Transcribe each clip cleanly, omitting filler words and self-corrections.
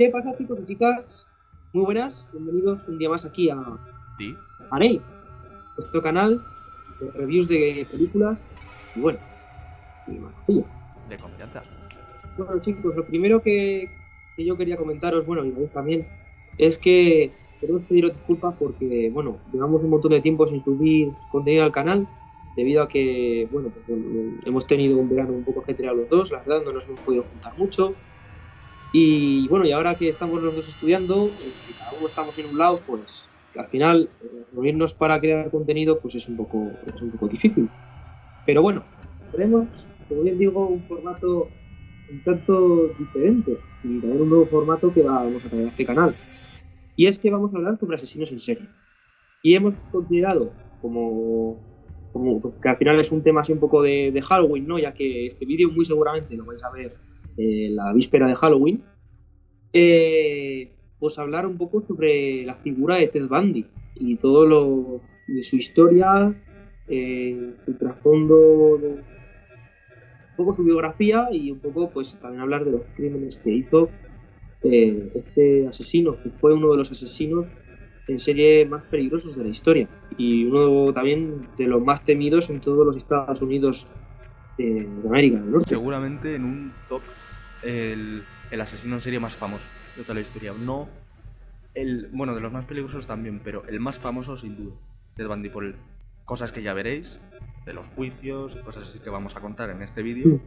¿Qué pasa, chicos y chicas? Muy buenas, bienvenidos un día más aquí a Sí, Arey, vuestro canal de reviews de películas y bueno, y más cosillas. de confianza. Bueno, chicos, lo primero que yo quería comentaros, bueno, y vos también, es que queremos pediros disculpas porque, bueno, llevamos un montón de tiempo sin subir contenido al canal, debido a que, bueno, pues, hemos tenido un verano un poco ajetreado los dos, la verdad, no nos hemos podido juntar mucho. Y bueno, y ahora que estamos los dos estudiando, que cada uno estamos en un lado, pues que al final reunirnos para crear contenido pues es un poco difícil. Pero bueno, tenemos, como bien digo, un formato un tanto diferente y también un nuevo formato que vamos a traer a este canal. Y es que vamos a hablar sobre asesinos en serie. Y hemos considerado como pues, que al final es un tema así un poco de Halloween, ¿no? Ya que este vídeo muy seguramente lo vais a ver la víspera de Halloween, pues hablar un poco sobre la figura de Ted Bundy y todo lo de su historia, su trasfondo, un poco su biografía y un poco pues también hablar de los crímenes que hizo este asesino, que fue uno de los asesinos en serie más peligrosos de la historia y uno también de los más temidos en todos los Estados Unidos de América del Norte. Seguramente en un top el asesino en serie más famoso de toda la historia. No bueno, de los más peligrosos también, pero el más famoso sin duda. Ted Bundy por cosas que ya veréis, de los juicios, cosas así que vamos a contar en este vídeo,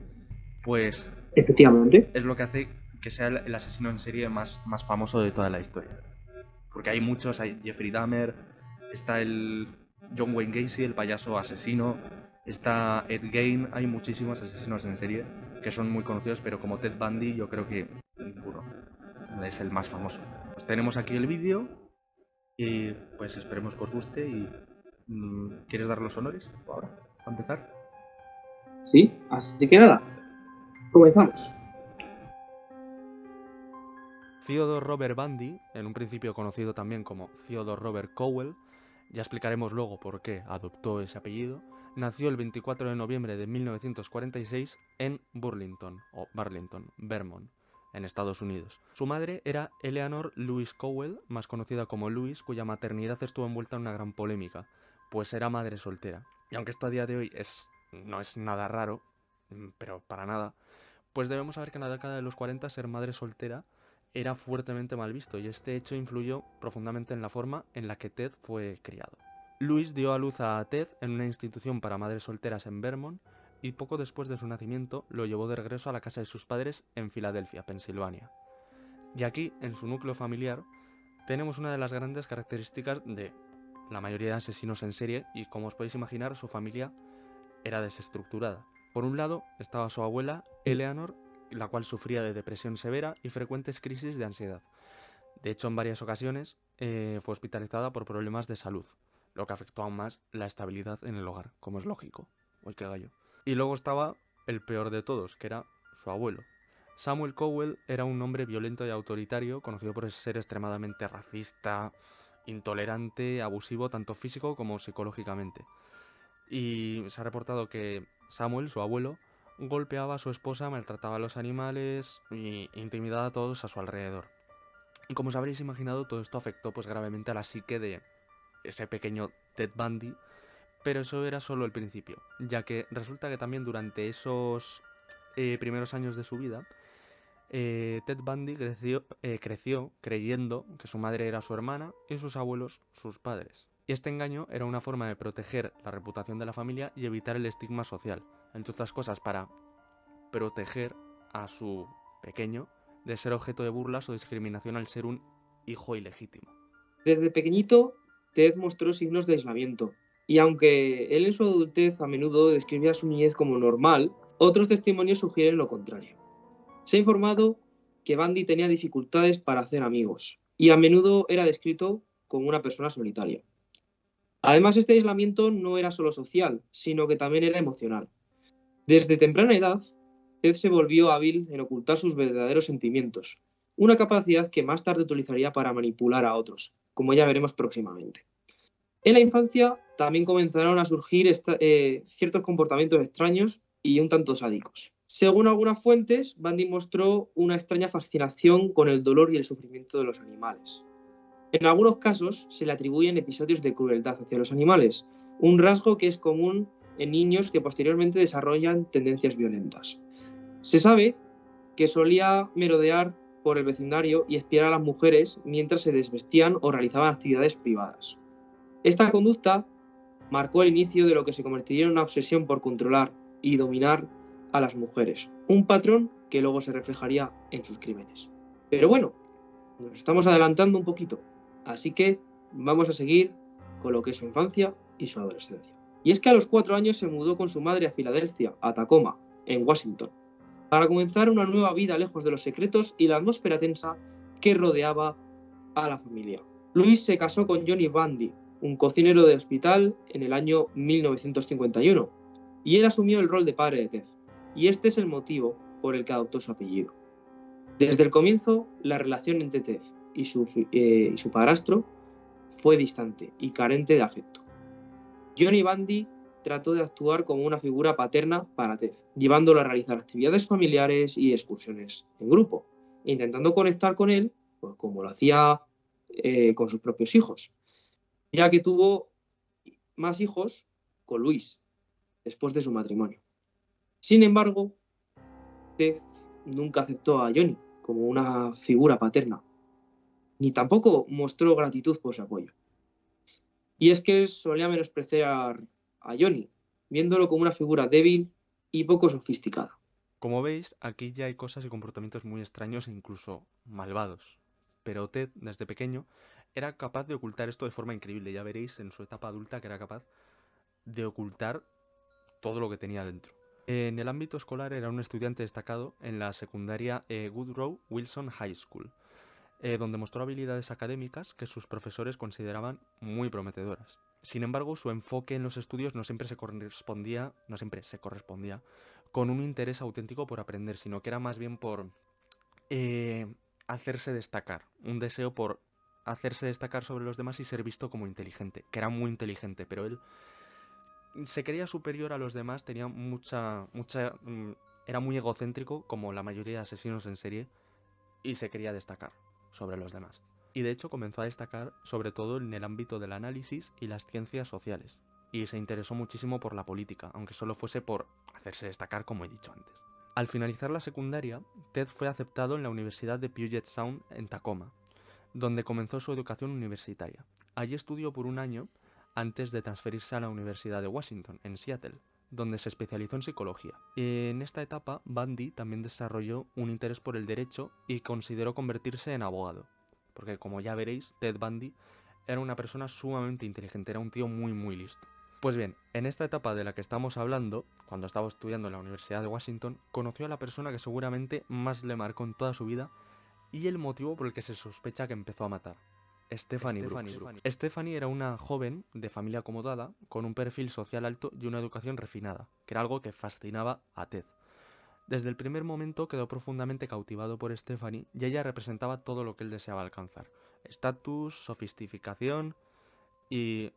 pues Efectivamente. es lo que hace que sea el asesino en serie más famoso de toda la historia. Porque hay muchos, hay Jeffrey Dahmer, está el John Wayne Gacy, el payaso asesino, está Ed Gein, hay muchísimos asesinos en serie que son muy conocidos, pero como Ted Bundy yo creo que ninguno es el más famoso. Pues tenemos aquí el vídeo y pues esperemos que os guste y ¿quieres dar los honores ahora, para empezar? Sí, así que nada, comenzamos. Theodore Robert Bundy, en un principio conocido también como Theodore Robert Cowell, ya explicaremos luego por qué adoptó ese apellido, nació el 24 de noviembre de 1946 en Burlington, o Burlington, Vermont, en Estados Unidos. Su madre era Eleanor Louise Cowell, más conocida como Louise, cuya maternidad estuvo envuelta en una gran polémica, pues era madre soltera. Y aunque esto a día de hoy no es nada raro, pero para nada, pues debemos saber que en la década de los 40 ser madre soltera era fuertemente mal visto y este hecho influyó profundamente en la forma en la que Ted fue criado. Louise dio a luz a Ted en una institución para madres solteras en Vermont y poco después de su nacimiento lo llevó de regreso a la casa de sus padres en Filadelfia, Pensilvania. Y aquí, en su núcleo familiar, tenemos una de las grandes características de la mayoría de asesinos en serie y, como os podéis imaginar, su familia era desestructurada. Por un lado estaba su abuela, Eleanor, la cual sufría de depresión severa y frecuentes crisis de ansiedad. De hecho, en varias ocasiones fue hospitalizada por problemas de salud, lo que afectó aún más la estabilidad en el hogar, como es lógico. Uy, qué gallo. Y luego estaba el peor de todos, que era su abuelo. Samuel Cowell era un hombre violento y autoritario, conocido por ser extremadamente racista, intolerante, abusivo, tanto físico como psicológicamente. Y se ha reportado que Samuel, su abuelo, golpeaba a su esposa, maltrataba a los animales e intimidaba a todos a su alrededor. Y como os habréis imaginado, todo esto afectó pues gravemente a la psique de ese pequeño Ted Bundy, pero eso era solo el principio, ya que resulta que también durante esos primeros años de su vida, Ted Bundy creció creyendo que su madre era su hermana y sus abuelos sus padres. Y este engaño era una forma de proteger la reputación de la familia y evitar el estigma social, entre otras cosas para proteger a su pequeño de ser objeto de burlas o discriminación al ser un hijo ilegítimo. Desde pequeñito, Ted mostró signos de aislamiento, y aunque él en su adultez a menudo describía su niñez como normal, otros testimonios sugieren lo contrario. Se ha informado que Bundy tenía dificultades para hacer amigos, y a menudo era descrito como una persona solitaria. Además, este aislamiento no era solo social, sino que también era emocional. Desde temprana edad, Ted se volvió hábil en ocultar sus verdaderos sentimientos, una capacidad que más tarde utilizaría para manipular a otros, como ya veremos próximamente. En la infancia también comenzaron a surgir ciertos comportamientos extraños y un tanto sádicos. Según algunas fuentes, Bundy mostró una extraña fascinación con el dolor y el sufrimiento de los animales. En algunos casos se le atribuyen episodios de crueldad hacia los animales, un rasgo que es común en niños que posteriormente desarrollan tendencias violentas. Se sabe que solía merodear por el vecindario y espiar a las mujeres mientras se desvestían o realizaban actividades privadas. Esta conducta marcó el inicio de lo que se convertiría en una obsesión por controlar y dominar a las mujeres, un patrón que luego se reflejaría en sus crímenes. Pero bueno, nos estamos adelantando un poquito, así que vamos a seguir con lo que es su infancia y su adolescencia. Y es que a los 4 años se mudó con su madre a Filadelfia, a Tacoma, en Washington, para comenzar una nueva vida lejos de los secretos y la atmósfera tensa que rodeaba a la familia. Louis se casó con Johnny Bundy, un cocinero de hospital, en el año 1951, y él asumió el rol de padre de Ted, y este es el motivo por el que adoptó su apellido. Desde el comienzo, la relación entre Ted y su padrastro fue distante y carente de afecto. Johnny Bundy trató de actuar como una figura paterna para Ted, llevándolo a realizar actividades familiares y excursiones en grupo, intentando conectar con él, pues, como lo hacía con sus propios hijos, ya que tuvo más hijos con Louis después de su matrimonio. Sin embargo, Ted nunca aceptó a Johnny como una figura paterna, ni tampoco mostró gratitud por su apoyo. Y es que solía menospreciar a Johnny, viéndolo como una figura débil y poco sofisticada. Como veis, aquí ya hay cosas y comportamientos muy extraños e incluso malvados. Pero Ted, desde pequeño, era capaz de ocultar esto de forma increíble. Ya veréis en su etapa adulta que era capaz de ocultar todo lo que tenía dentro. En el ámbito escolar era un estudiante destacado en la secundaria Woodrow Wilson High School, donde mostró habilidades académicas que sus profesores consideraban muy prometedoras. Sin embargo, su enfoque en los estudios no siempre se correspondía con un interés auténtico por aprender, sino que era más bien por hacerse destacar, un deseo por hacerse destacar sobre los demás y ser visto como inteligente, que era muy inteligente, pero él se creía superior a los demás, tenía era muy egocéntrico, como la mayoría de asesinos en serie, y se quería destacar sobre los demás. Y de hecho comenzó a destacar sobre todo en el ámbito del análisis y las ciencias sociales, y se interesó muchísimo por la política, aunque solo fuese por hacerse destacar, como he dicho antes. Al finalizar la secundaria, Ted fue aceptado en la Universidad de Puget Sound en Tacoma, donde comenzó su educación universitaria. Allí estudió por un año antes de transferirse a la Universidad de Washington, en Seattle, donde se especializó en psicología. En esta etapa, Bundy también desarrolló un interés por el derecho y consideró convertirse en abogado, porque como ya veréis, Ted Bundy era una persona sumamente inteligente, era un tío muy listo. Pues bien, en esta etapa de la que estamos hablando, cuando estaba estudiando en la Universidad de Washington, conoció a la persona que seguramente más le marcó en toda su vida y el motivo por el que se sospecha que empezó a matar: Stephanie Brooks. Stephanie era una joven de familia acomodada, con un perfil social alto y una educación refinada, que era algo que fascinaba a Ted. Desde el primer momento quedó profundamente cautivado por Stephanie y ella representaba todo lo que él deseaba alcanzar: estatus, sofisticación, que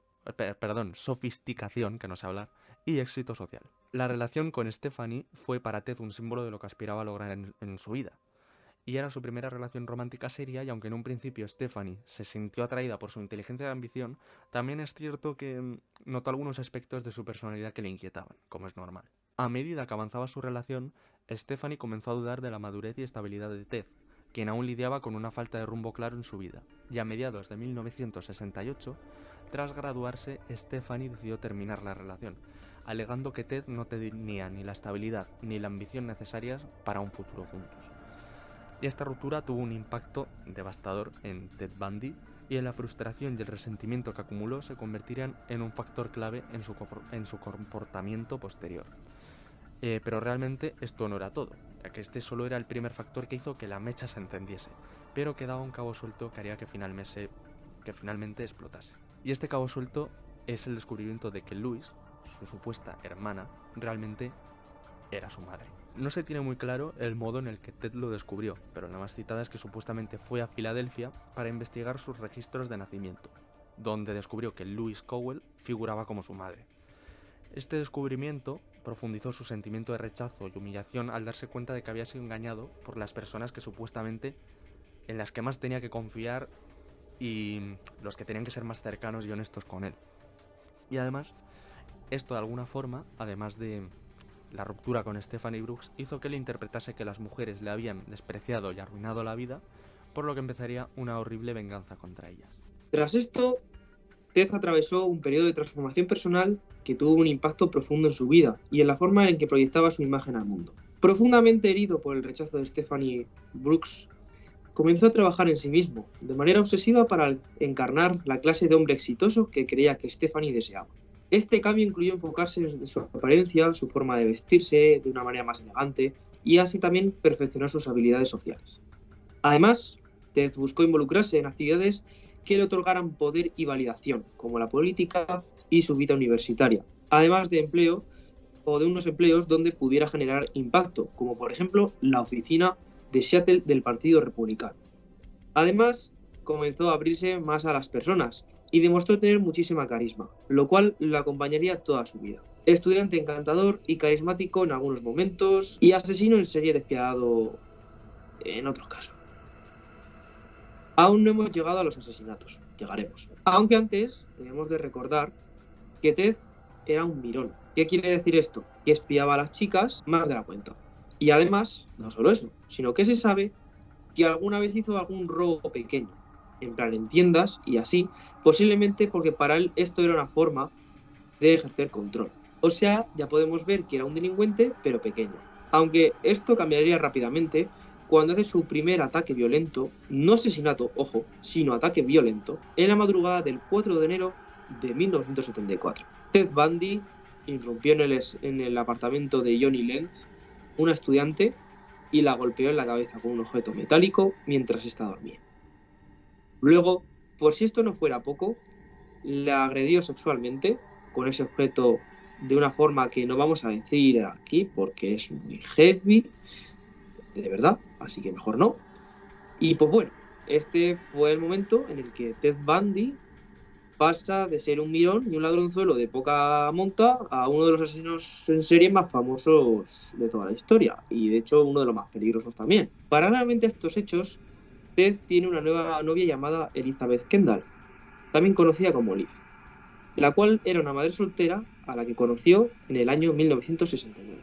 no sé hablar, y éxito social. La relación con Stephanie fue para Ted un símbolo de lo que aspiraba a lograr en su vida. Y era su primera relación romántica seria, y aunque en un principio Stephanie se sintió atraída por su inteligencia y ambición, también es cierto que notó algunos aspectos de su personalidad que le inquietaban, como es normal. A medida que avanzaba su relación, Stephanie comenzó a dudar de la madurez y estabilidad de Ted, quien aún lidiaba con una falta de rumbo claro en su vida, y a mediados de 1968, tras graduarse, Stephanie decidió terminar la relación, alegando que Ted no tenía ni la estabilidad ni la ambición necesarias para un futuro juntos. Y esta ruptura tuvo un impacto devastador en Ted Bundy, y en la frustración y el resentimiento que acumuló se convertirían en un factor clave en su comportamiento posterior. Pero realmente esto no era todo, ya que este solo era el primer factor que hizo que la mecha se encendiese, pero quedaba un cabo suelto que haría que finalmente explotase. Y este cabo suelto es el descubrimiento de que Louis, su supuesta hermana, realmente era su madre. No se tiene muy claro el modo en el que Ted lo descubrió, pero la más citada es que supuestamente fue a Filadelfia para investigar sus registros de nacimiento, donde descubrió que Louise Cowell figuraba como su madre. Este descubrimiento profundizó su sentimiento de rechazo y humillación al darse cuenta de que había sido engañado por las personas que supuestamente en las que más tenía que confiar y los que tenían que ser más cercanos y honestos con él. Y además, esto de alguna forma, además de la ruptura con Stephanie Brooks, hizo que él interpretase que las mujeres le habían despreciado y arruinado la vida, por lo que empezaría una horrible venganza contra ellas. Tras esto, Ted atravesó un periodo de transformación personal que tuvo un impacto profundo en su vida y en la forma en que proyectaba su imagen al mundo. Profundamente herido por el rechazo de Stephanie Brooks, comenzó a trabajar en sí mismo, de manera obsesiva para encarnar la clase de hombre exitoso que creía que Stephanie deseaba. Este cambio incluyó enfocarse en su apariencia, su forma de vestirse de una manera más elegante y así también perfeccionar sus habilidades sociales. Además, Ted buscó involucrarse en actividades que le otorgaran poder y validación, como la política y su vida universitaria, además de empleo o de unos empleos donde pudiera generar impacto, como por ejemplo la oficina de Seattle del Partido Republicano. Además, comenzó a abrirse más a las personas y demostró tener muchísima carisma, lo cual lo acompañaría toda su vida. Estudiante encantador y carismático en algunos momentos y asesino en serie despiadado en otros casos. Aún no hemos llegado a los asesinatos, llegaremos. Aunque antes debemos de recordar que Ted era un mirón. ¿Qué quiere decir esto? Que espiaba a las chicas más de la cuenta. Y además, no solo eso, sino que se sabe que alguna vez hizo algún robo pequeño, en plan en tiendas y así, posiblemente porque para él esto era una forma de ejercer control. O sea, ya podemos ver que era un delincuente, pero pequeño. Aunque esto cambiaría rápidamente cuando hace su primer ataque violento, no asesinato, ojo, sino ataque violento, en la madrugada del 4 de enero de 1974. Ted Bundy irrumpió en el apartamento de Johnny Lenz, una estudiante, y la golpeó en la cabeza con un objeto metálico mientras ésta dormía. Luego, por si esto no fuera poco, la agredió sexualmente con ese objeto de una forma que no vamos a decir aquí porque es muy heavy, de verdad, así que mejor no. Y pues bueno, este fue el momento en el que Ted Bundy pasa de ser un mirón y un ladronzuelo de poca monta a uno de los asesinos en serie más famosos de toda la historia y de hecho uno de los más peligrosos también. Paralelamente a estos hechos, Ted tiene una nueva novia llamada Elizabeth Kendall, también conocida como Liz, la cual era una madre soltera a la que conoció en el año 1969.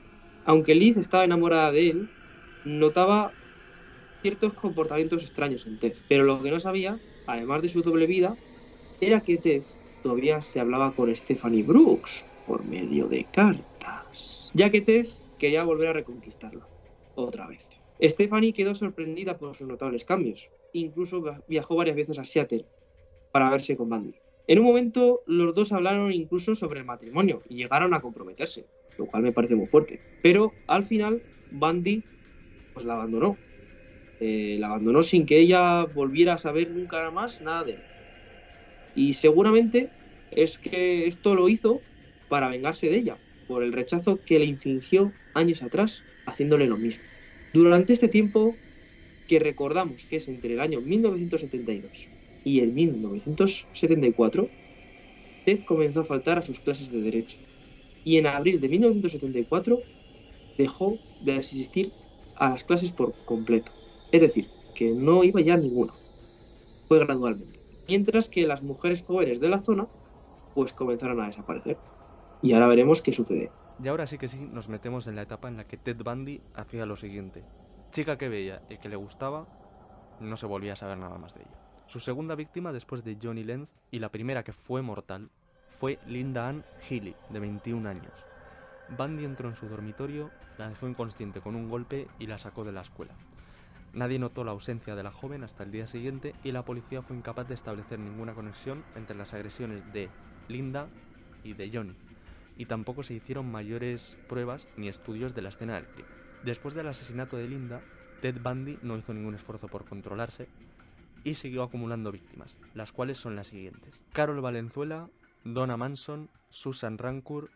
Aunque Liz estaba enamorada de él, notaba ciertos comportamientos extraños en Ted, pero lo que no sabía, además de su doble vida, era que Ted todavía se hablaba con Stephanie Brooks por medio de cartas, ya que Ted quería volver a reconquistarla, otra vez. Stephanie quedó sorprendida por sus notables cambios, incluso viajó varias veces a Seattle para verse con Bundy. En un momento, los dos hablaron incluso sobre el matrimonio y llegaron a comprometerse, lo cual me parece muy fuerte. Pero al final, Bundy pues la abandonó. La abandonó sin que ella volviera a saber nunca más nada de él. Y seguramente es que esto lo hizo para vengarse de ella, por el rechazo que le infligió años atrás, haciéndole lo mismo. Durante este tiempo, que recordamos que es entre el año 1972 y el 1974, Ted comenzó a faltar a sus clases de Derecho y en abril de 1974 dejó de asistir a las clases por completo. Es decir, que no iba ya a ninguna. Fue gradualmente. Mientras que las mujeres jóvenes de la zona pues comenzaron a desaparecer. Y ahora veremos qué sucede. Y ahora sí que sí, nos metemos en la etapa en la que Ted Bundy hacía lo siguiente. Chica que veía y que le gustaba, no se volvía a saber nada más de ella. Su segunda víctima después de Johnny Lenz y la primera que fue mortal fue Linda Ann Healy, de 21 años. Bundy entró en su dormitorio, la dejó inconsciente con un golpe y la sacó de la escuela. Nadie notó la ausencia de la joven hasta el día siguiente y la policía fue incapaz de establecer ninguna conexión entre las agresiones de Linda y de Johnny, y tampoco se hicieron mayores pruebas ni estudios de la escena del crimen. Después del asesinato de Linda, Ted Bundy no hizo ningún esfuerzo por controlarse y siguió acumulando víctimas, las cuales son las siguientes: Carol Valenzuela, Donna Manson, Susan Rancourt,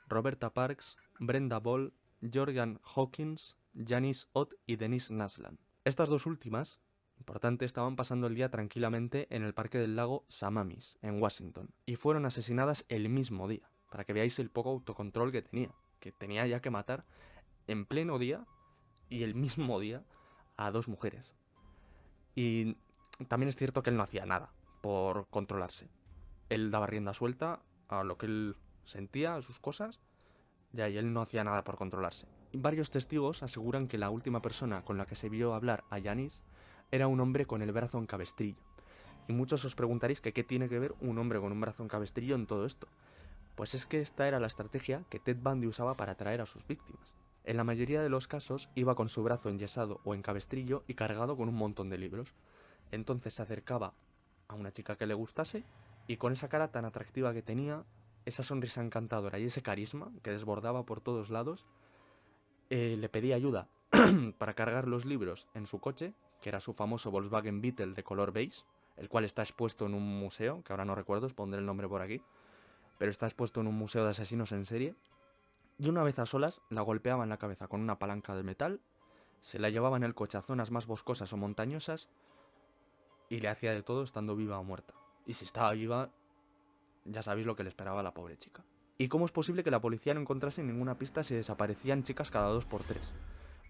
Roberta Parks, Brenda Ball, Jordan Hawkins, Janice Ott y Denise Naslan. Estas dos últimas, importante, estaban pasando el día tranquilamente en el parque del lago Samamis, en Washington, y fueron asesinadas el mismo día. para que veáis el poco autocontrol que tenía ya que matar en pleno día y el mismo día a 2 mujeres. Y también es cierto que él no hacía nada por controlarse. Él daba rienda suelta a lo que él sentía, a sus cosas, y él no hacía nada por controlarse. Y varios testigos aseguran que la última persona con la que se vio hablar a Janice era un hombre con el brazo en cabestrillo. Y muchos os preguntaréis que qué tiene que ver un hombre con un brazo en cabestrillo en todo esto. Pues es que esta era la estrategia que Ted Bundy usaba para atraer a sus víctimas. En la mayoría de los casos iba con su brazo enyesado o en cabestrillo y cargado con un montón de libros. Entonces se acercaba a una chica que le gustase y con esa cara tan atractiva que tenía, esa sonrisa encantadora y ese carisma que desbordaba por todos lados, le pedía ayuda para cargar los libros en su coche, que era su famoso Volkswagen Beetle de color beige, el cual está expuesto en un museo, que ahora no recuerdo, os pondré el nombre por aquí, pero está expuesto en un museo de asesinos en serie, y una vez a solas la golpeaba en la cabeza con una palanca de metal, se la llevaba en el coche a zonas más boscosas o montañosas, y le hacía de todo estando viva o muerta. Y si estaba viva, ya sabéis lo que le esperaba a la pobre chica. ¿Y cómo es posible que la policía no encontrase ninguna pista si desaparecían chicas cada 2 por 3?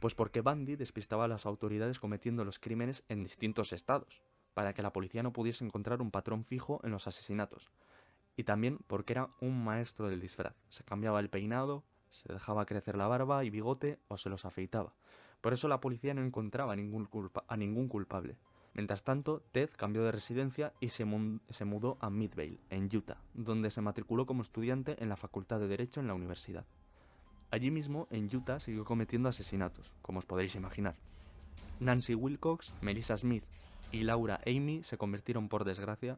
Pues porque Bundy despistaba a las autoridades cometiendo los crímenes en distintos estados, para que la policía no pudiese encontrar un patrón fijo en los asesinatos. Y también porque era un maestro del disfraz. Se cambiaba el peinado, se dejaba crecer la barba y bigote o se los afeitaba. Por eso la policía no encontraba a ningún culpable. Mientras tanto, Ted cambió de residencia y se mudó a Midvale, en Utah, donde se matriculó como estudiante en la Facultad de Derecho en la universidad. Allí mismo, en Utah, siguió cometiendo asesinatos, como os podréis imaginar. Nancy Wilcox, Melissa Smith y Laura Amy se convirtieron, por desgracia,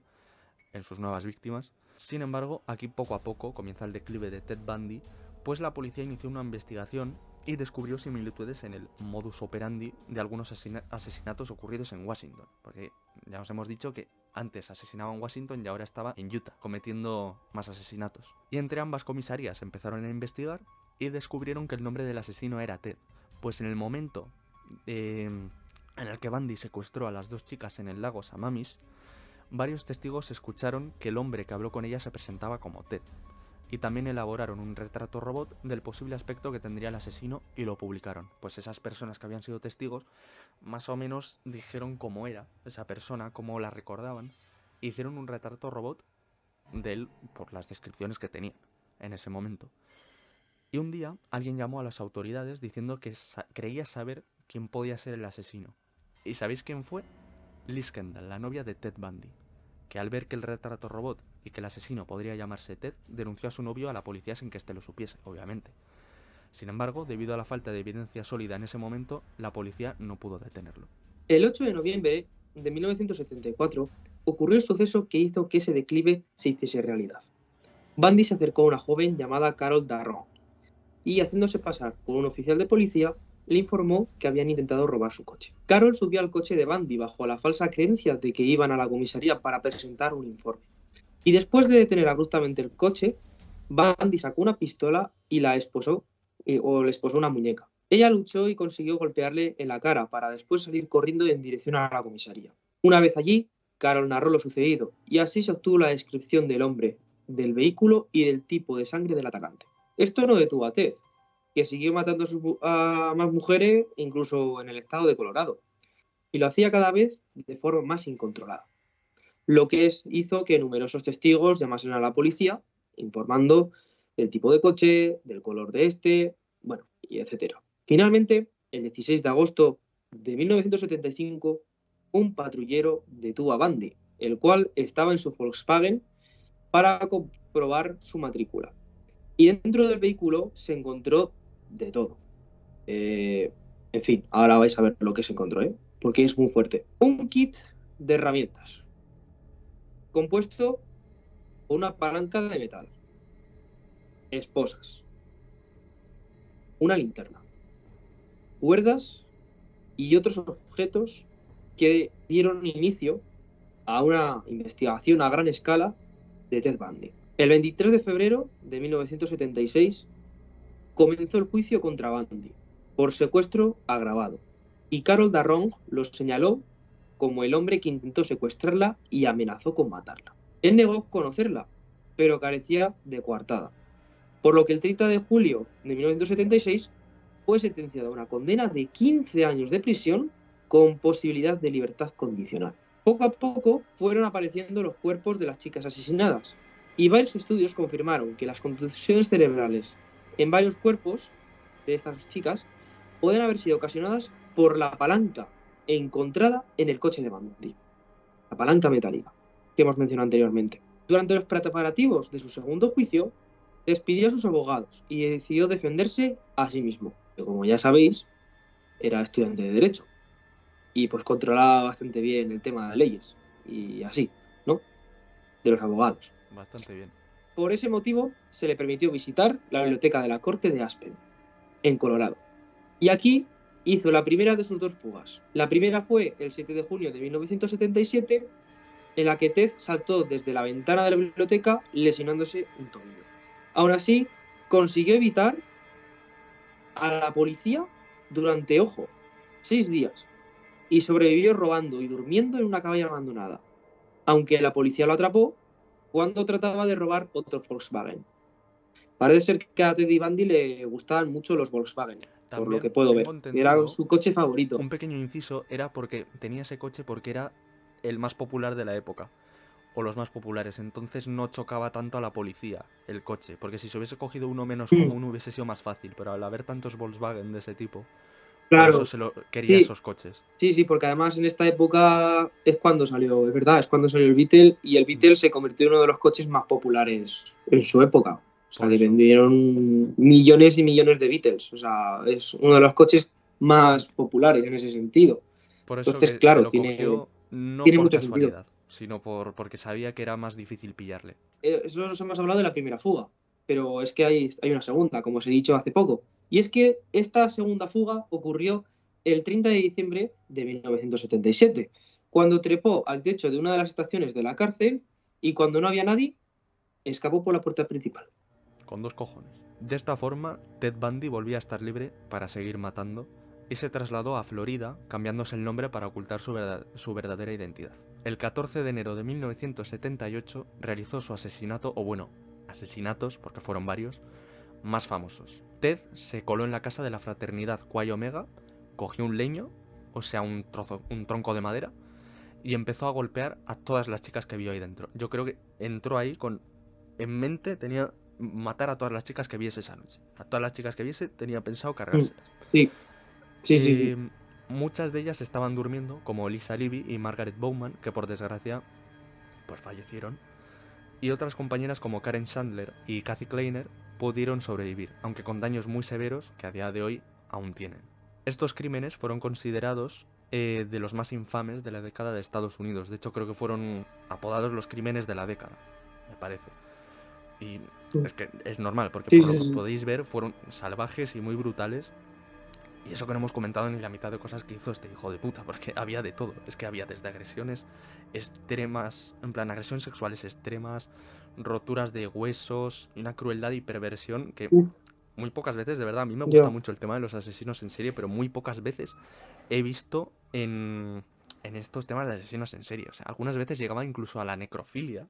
en sus nuevas víctimas. Sin embargo, aquí poco a poco comienza el declive de Ted Bundy, pues la policía inició una investigación y descubrió similitudes en el modus operandi de algunos asesinatos ocurridos en Washington, porque ya os hemos dicho que antes asesinaba en Washington y ahora estaba en Utah cometiendo más asesinatos. Y entre ambas comisarías empezaron a investigar y descubrieron que el nombre del asesino era Ted, pues en el momento en el que Bundy secuestró a las 2 chicas en el lago Sammamish, varios testigos escucharon que el hombre que habló con ella se presentaba como Ted. Y también elaboraron un retrato robot del posible aspecto que tendría el asesino y lo publicaron. Pues esas personas que habían sido testigos más o menos dijeron cómo era esa persona, cómo la recordaban, e hicieron un retrato robot de él por las descripciones que tenían en ese momento. Y un día alguien llamó a las autoridades diciendo que creía saber quién podía ser el asesino. ¿Y sabéis quién fue? Liz Kendall, la novia de Ted Bundy, que al ver que el retrato robot y que el asesino podría llamarse Ted, denunció a su novio a la policía sin que éste lo supiese, obviamente. Sin embargo, debido a la falta de evidencia sólida en ese momento, la policía no pudo detenerlo. El 8 de noviembre de 1974 ocurrió el suceso que hizo que ese declive se hiciese realidad. Bundy se acercó a una joven llamada Carol Darrow y, haciéndose pasar por un oficial de policía, le informó que habían intentado robar su coche. Carol subió al coche de Bundy bajo la falsa creencia de que iban a la comisaría para presentar un informe. Y después de detener abruptamente el coche, Bundy sacó una pistola y le esposó una muñeca. Ella luchó y consiguió golpearle en la cara para después salir corriendo en dirección a la comisaría. Una vez allí, Carol narró lo sucedido y así se obtuvo la descripción del hombre, del vehículo y del tipo de sangre del atacante. Esto no detuvo a Ted, que siguió matando a más mujeres, incluso en el estado de Colorado, y lo hacía cada vez de forma más incontrolada. Lo que hizo que numerosos testigos llamasen a la policía informando del tipo de coche, del color de este, bueno, y etcétera. Finalmente, el 16 de agosto de 1975, un patrullero detuvo a Bundy, el cual estaba en su Volkswagen para comprobar su matrícula. Y dentro del vehículo se encontró de todo. En fin, ahora vais a ver lo que se encontró, porque es muy fuerte. Un kit de herramientas compuesto por una palanca de metal, esposas, una linterna, cuerdas y otros objetos que dieron inicio a una investigación a gran escala de Ted Bundy. El 23 de febrero de 1976 comenzó el juicio contra Bundy por secuestro agravado y Carol Darrow lo señaló como el hombre que intentó secuestrarla y amenazó con matarla. Él negó conocerla, pero carecía de coartada. por lo que el 30 de julio de 1976 fue sentenciado a una condena de 15 años de prisión con posibilidad de libertad condicional. Poco a poco fueron apareciendo los cuerpos de las chicas asesinadas y varios estudios confirmaron que las contusiones cerebrales en varios cuerpos de estas chicas pueden haber sido ocasionadas por la palanca encontrada en el coche de Bundy, la palanca metálica que hemos mencionado anteriormente. Durante los preparativos de su segundo juicio, despidió a sus abogados y decidió defenderse a sí mismo, que como ya sabéis, era estudiante de Derecho y pues controlaba bastante bien el tema de leyes y así, ¿no? De los abogados. Bastante bien. Por ese motivo, se le permitió visitar la biblioteca de la corte de Aspen, en Colorado. Y aquí hizo la primera de sus dos fugas. La primera fue el 7 de junio de 1977, en la que Ted saltó desde la ventana de la biblioteca lesionándose un tobillo. Aún así, consiguió evitar a la policía durante, ojo, 6 días y sobrevivió robando y durmiendo en una cabaña abandonada, aunque la policía lo atrapó cuando trataba de robar otro Volkswagen. Parece ser que a Teddy Bundy le gustaban mucho los Volkswagen, por lo También que puedo tengo ver. Era entendido, su coche favorito. un pequeño inciso era porque tenía ese coche porque era el más popular de la época, o los más populares, entonces no chocaba tanto a la policía el coche, porque si se hubiese cogido uno menos común hubiese sido más fácil, pero al haber tantos Volkswagen de ese tipo, por eso Claro, se lo quería sí, esos coches. sí, porque además en esta época es cuando salió, es verdad, es cuando salió el Beetle y el Beetle se convirtió en uno de los coches más populares en su época. O sea, Por que eso, vendieron millones y millones de Beatles. O sea, es uno de los coches más populares en ese sentido. por eso Entonces, que se claro, lo cogió no tiene por mucho sentido. casualidad, sino porque sabía que era más difícil pillarle. Eso os hemos hablado de la primera fuga, pero es que hay una segunda, como os he dicho hace poco. Y es que esta segunda fuga ocurrió el 30 de diciembre de 1977, cuando trepó al techo de una de las estaciones de la cárcel y cuando no había nadie, escapó por la puerta principal. Con dos cojones. De esta forma, Ted Bundy volvía a estar libre para seguir matando y se trasladó a Florida, cambiándose el nombre para ocultar su verdadera identidad. El 14 de enero de 1978 realizó su asesinato, o bueno, asesinatos, porque fueron varios, más famosos. Ted se coló en la casa de la fraternidad Chi Omega, cogió un leño, o sea, un tronco de madera, y empezó a golpear a todas las chicas que vio ahí dentro. Yo creo que entró ahí en mente, tenía matar a todas las chicas que viese esa noche. A todas las chicas que viese tenía pensado cargárselas. Sí, sí. Muchas de ellas estaban durmiendo, como Lisa Levy y Margaret Bowman, que por desgracia pues fallecieron. Y otras compañeras como Karen Chandler y Kathy Kleiner pudieron sobrevivir, aunque con daños muy severos que a día de hoy aún tienen. Estos crímenes fueron considerados de los más infames de la década de Estados Unidos. De hecho, creo que fueron apodados los crímenes de la década, me parece. Y es que es normal, porque por lo que podéis ver, fueron salvajes y muy brutales. Y eso que no hemos comentado ni la mitad de cosas que hizo este hijo de puta, porque había de todo. Es que había desde agresiones extremas, en plan, agresiones sexuales extremas, roturas de huesos, y una crueldad y perversión que muy pocas veces, de verdad, a mí me gusta mucho el tema de los asesinos en serie, pero muy pocas veces he visto en estos temas de asesinos en serie. O sea, algunas veces llegaba incluso a la necrofilia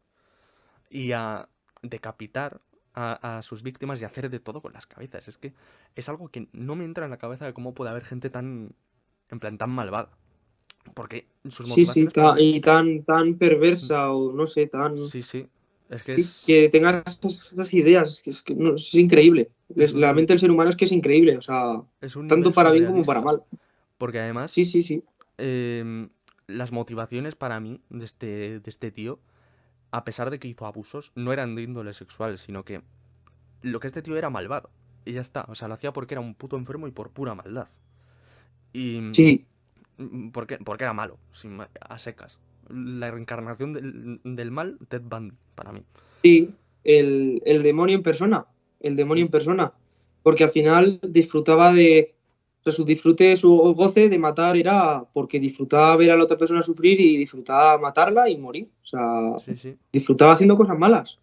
y a decapitar a sus víctimas y hacer de todo con las cabezas. Es que es algo que no me entra en la cabeza de cómo puede haber gente tan, en plan, tan malvada. Porque sus motivaciones para mí... y tan perversa o no sé, tan... Sí, es que Sí, es... que tengas esas ideas, es increíble. Es La mente un, del ser humano es que es increíble, o sea, es un tanto nivel para bien como para surrealista. mal. Porque además, Sí. las motivaciones para mí de este tío, a pesar de que hizo abusos, no eran de índole sexual, sino que lo que este tío era malvado. Y ya está. O sea, lo hacía porque era un puto enfermo y por pura maldad. Y... Sí, Porque era malo, a secas. La reencarnación del mal, Ted Bundy, para mí. sí, el demonio en persona, el demonio en persona, porque al final disfrutaba de, o sea, su disfrute, su goce de matar era porque disfrutaba ver a la otra persona sufrir y disfrutaba matarla y morir, o sea, Sí, disfrutaba haciendo cosas malas,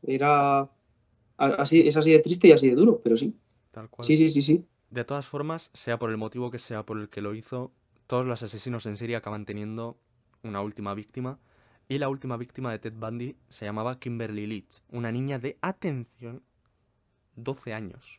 así, es así de triste y así de duro, pero sí, tal cual. sí. De todas formas, sea por el motivo que sea por el que lo hizo, todos los asesinos en serie acaban teniendo una última víctima. Y la última víctima de Ted Bundy se llamaba Kimberly Leach, una niña de, atención, 12 años.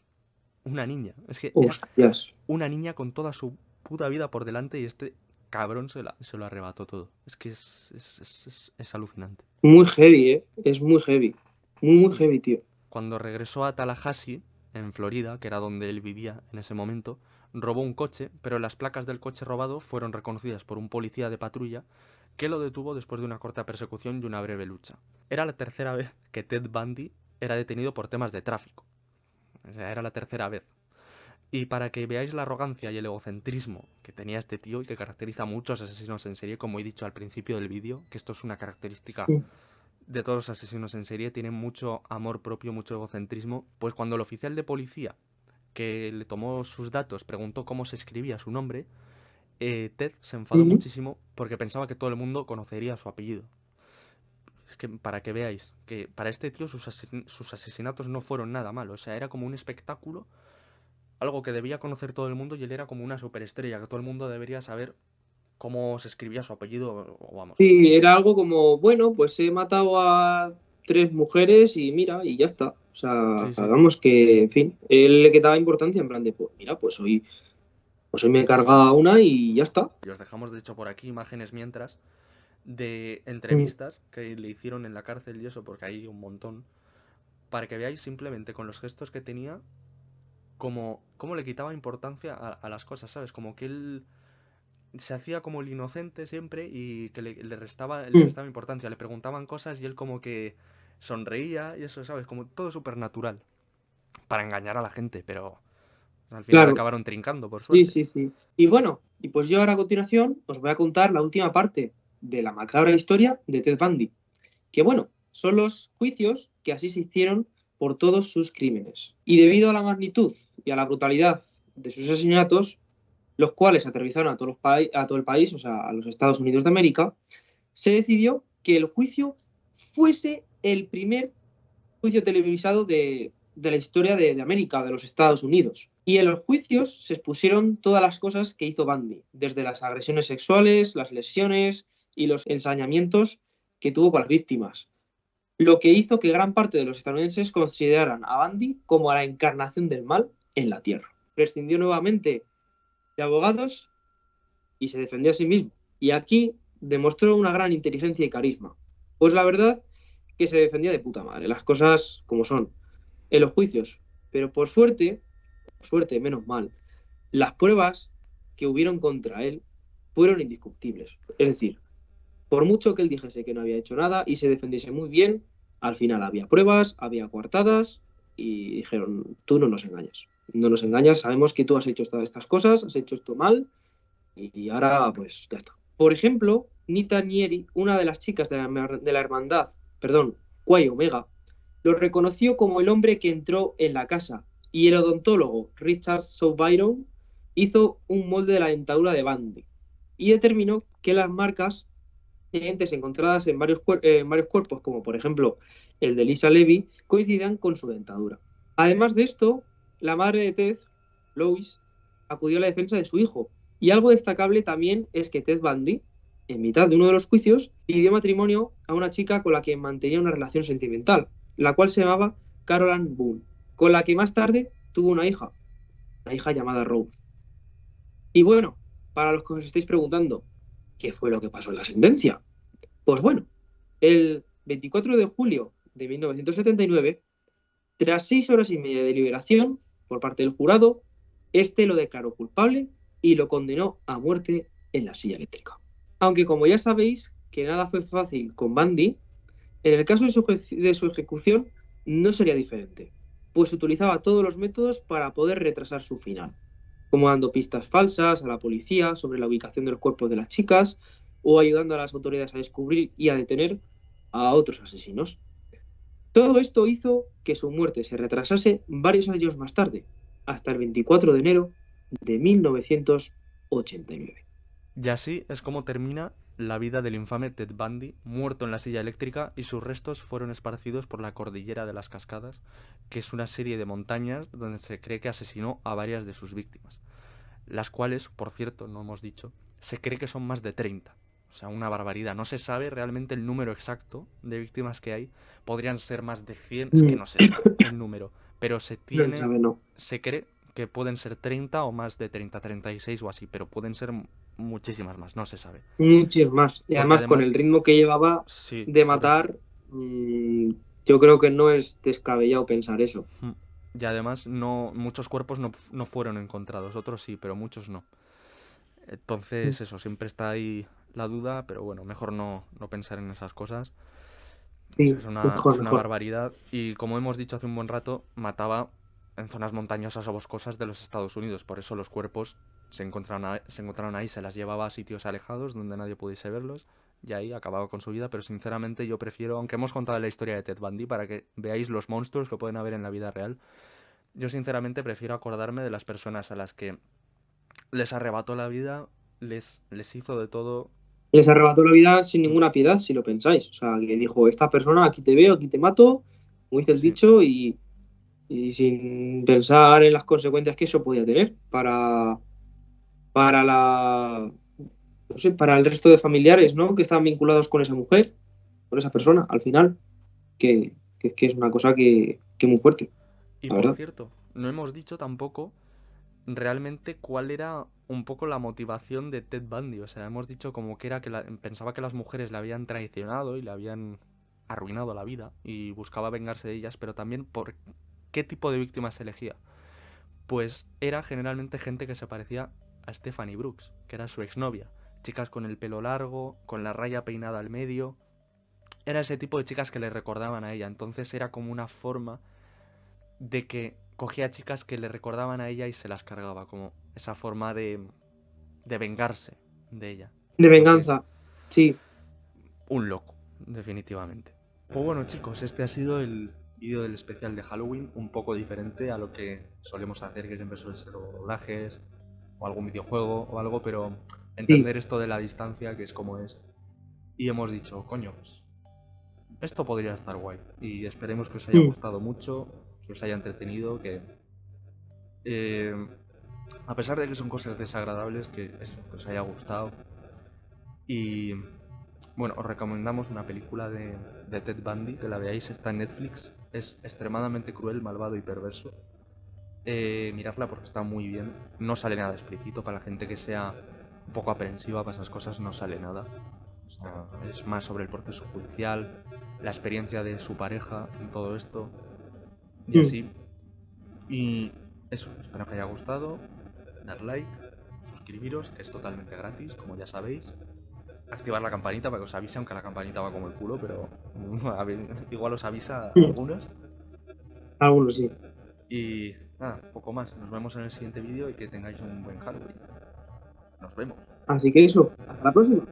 Una niña. Es que era Hostias. una niña con toda su puta vida por delante y este cabrón se lo arrebató todo. Es que es alucinante. Muy heavy, ¿eh? Es muy heavy. Muy, muy heavy, tío. Cuando regresó a Tallahassee, en Florida, que era donde él vivía en ese momento, robó un coche, pero las placas del coche robado fueron reconocidas por un policía de patrulla que lo detuvo después de una corta persecución y una breve lucha. Era la tercera vez que Ted Bundy era detenido por temas de tráfico. O sea, era la tercera vez. Y para que veáis la arrogancia y el egocentrismo que tenía este tío y que caracteriza a muchos asesinos en serie, como he dicho al principio del vídeo, que esto es una característica Mm. de todos los asesinos en serie, tienen mucho amor propio, mucho egocentrismo, pues cuando el oficial de policía que le tomó sus datos preguntó cómo se escribía su nombre, Ted se enfadó Ujú. muchísimo porque pensaba que todo el mundo conocería su apellido. Es que para que veáis que para este tío sus asesinatos no fueron nada malos, o sea, era como un espectáculo, algo que debía conocer todo el mundo y él era como una superestrella, que todo el mundo debería saber cómo se escribía su apellido, o vamos, Sí, no sé. era algo como, bueno, pues he matado a 3 mujeres y mira, y ya está. O sea, Sí, sí. vamos que, en fin, él le quedaba importancia en plan de, pues mira, pues hoy me he cargado a una y ya está. Y os dejamos de hecho por aquí imágenes mientras de Mm. entrevistas que le hicieron en la cárcel y eso, porque hay un montón, para que veáis simplemente con los gestos que tenía cómo le quitaba importancia a las cosas, ¿sabes? Como que él se hacía como el inocente siempre y que le Mm. restaba importancia. Le preguntaban cosas y él como que sonreía y eso, ¿sabes? Como todo súper natural para engañar a la gente, pero al final Claro, acabaron trincando, por sí, suerte. sí, sí. Y bueno, y pues yo ahora a continuación os voy a contar la última parte de la macabra historia de Ted Bundy, que bueno, son los juicios que así se hicieron por todos sus crímenes. Y debido a la magnitud y a la brutalidad de sus asesinatos, los cuales aterrizaron a todo el país, o sea, a los Estados Unidos de América, se decidió que el juicio fuese el primer juicio televisado de la historia de América, de los Estados Unidos. Y en los juicios se expusieron todas las cosas que hizo Bundy, desde las agresiones sexuales, las lesiones y los ensañamientos que tuvo con las víctimas, lo que hizo que gran parte de los estadounidenses consideraran a Bundy como a la encarnación del mal en la Tierra. Prescindió nuevamente de abogados y se defendió a sí mismo. Y aquí demostró una gran inteligencia y carisma. Pues la verdad que se defendía de puta madre, las cosas como son, en los juicios. Pero por suerte, menos mal, las pruebas que hubieron contra él fueron indiscutibles. Es decir, por mucho que él dijese que no había hecho nada y se defendiese muy bien, al final había pruebas, había coartadas y dijeron, tú no nos engañas. No nos engañas, sabemos que tú has hecho estas cosas, has hecho esto mal y ahora pues ya está. Por ejemplo, Nita Nieri, una de las chicas de la hermandad, perdón, Quai Omega, lo reconoció como el hombre que entró en la casa y el odontólogo Richard Byron hizo un molde de la dentadura de Bundy y determinó que las marcas dientes encontradas en varios cuerpos, como por ejemplo el de Lisa Levy, coincidían con su dentadura. Además de esto, la madre de Ted, Lois, acudió a la defensa de su hijo. Y algo destacable también es que Ted Bundy, en mitad de uno de los juicios, pidió matrimonio a una chica con la que mantenía una relación sentimental, la cual se llamaba Caroline Boone, con la que más tarde tuvo una hija llamada Rose. Y bueno, para los que os estáis preguntando, ¿qué fue lo que pasó en la sentencia? Pues bueno, el 24 de julio de 1979, tras 6 horas y media de deliberación por parte del jurado, este lo declaró culpable y lo condenó a muerte en la silla eléctrica. Aunque como ya sabéis que nada fue fácil con Bundy, en el caso de su ejecución no sería diferente, pues utilizaba todos los métodos para poder retrasar su final, como dando pistas falsas a la policía sobre la ubicación de los cuerpos de las chicas o ayudando a las autoridades a descubrir y a detener a otros asesinos. Todo esto hizo que su muerte se retrasase varios años más tarde, hasta el 24 de enero de 1989. Y así es como termina la vida del infame Ted Bundy, muerto en la silla eléctrica, y sus restos fueron esparcidos por la cordillera de las Cascadas, que es una serie de montañas donde se cree que asesinó a varias de sus víctimas, las cuales, por cierto, no hemos dicho, se cree que son más de 30. O sea, una barbaridad. No se sabe realmente el número exacto de víctimas que hay. Podrían ser más de 100, es que no se sabe el número. pero No se sabe, no. se cree que pueden ser 30 o más de 30, 36 o así, pero pueden ser muchísimas más, no se sabe. Muchos más. Y Porque además con el además, ritmo que llevaba sí, de por eso. matar, yo creo que no es descabellado pensar eso. Mm. Y además no, muchos cuerpos no fueron encontrados, otros sí, pero muchos no. Mm. Entonces eso, siempre está ahí la duda, pero bueno, mejor no pensar en esas cosas. Sí, Es mejor, una mejor. barbaridad y como hemos dicho hace un buen rato, mataba en zonas montañosas o boscosas de los Estados Unidos. Por eso los cuerpos se encontraron ahí, se las llevaba a sitios alejados donde nadie pudiese verlos y ahí acababa con su vida. Pero sinceramente yo prefiero, aunque hemos contado la historia de Ted Bundy para que veáis los monstruos que pueden haber en la vida real, yo sinceramente prefiero acordarme de las personas a las que les arrebató la vida, les hizo de todo. Les arrebató la vida sin ninguna piedad, si lo pensáis. O sea, que dijo, esta persona, aquí te veo, aquí te mato, como dice el Sí, dicho, y sin pensar en las consecuencias que eso podía tener para la, no sé, para el resto de familiares, ¿no? Que estaban vinculados con esa mujer, con esa persona, al final, que es una cosa que muy fuerte, y la por verdad. cierto, no hemos dicho tampoco realmente cuál era un poco la motivación de Ted Bundy. O sea, hemos dicho como que era que pensaba que las mujeres le habían traicionado y le habían arruinado la vida y buscaba vengarse de ellas, pero también por qué tipo de víctimas elegía. Pues era generalmente gente que se parecía a Stephanie Brooks, que era su exnovia. Chicas con el pelo largo, con la raya peinada al medio. Era ese tipo de chicas que le recordaban a ella. Entonces era como una forma de que cogía chicas que le recordaban a ella y se las cargaba, como esa forma de vengarse de ella. De No sé, venganza, sí. un loco, definitivamente. Pues bueno, chicos, este ha sido el vídeo del especial de Halloween, un poco diferente a lo que solemos hacer, que siempre suelen ser doblajes o algún videojuego o algo, pero Sí. entender esto de la distancia, que es como es. Y hemos dicho, coño, pues esto podría estar guay. Y esperemos que os haya Mm. gustado mucho, que os haya entretenido, que eh, a pesar de que son cosas desagradables, que os haya gustado. Y bueno, os recomendamos una película de Ted Bundy, que la veáis, está en Netflix. Es extremadamente cruel, malvado y perverso. Miradla porque está muy bien. No sale nada explícito para la gente que sea un poco aprensiva para esas cosas, no sale nada. O sea, es más sobre el proceso judicial, la experiencia de su pareja en todo esto y Mm. así. Y eso, espero que haya gustado. Dar like, suscribiros, que es totalmente gratis, como ya sabéis. Activar la campanita para que os avise, aunque la campanita va como el culo, pero a ver, igual os avisa a Mm. algunos. Algunos sí. Y nada, poco más. Nos vemos en el siguiente vídeo y que tengáis un buen Halloween. Nos vemos. Así que eso, hasta la próxima.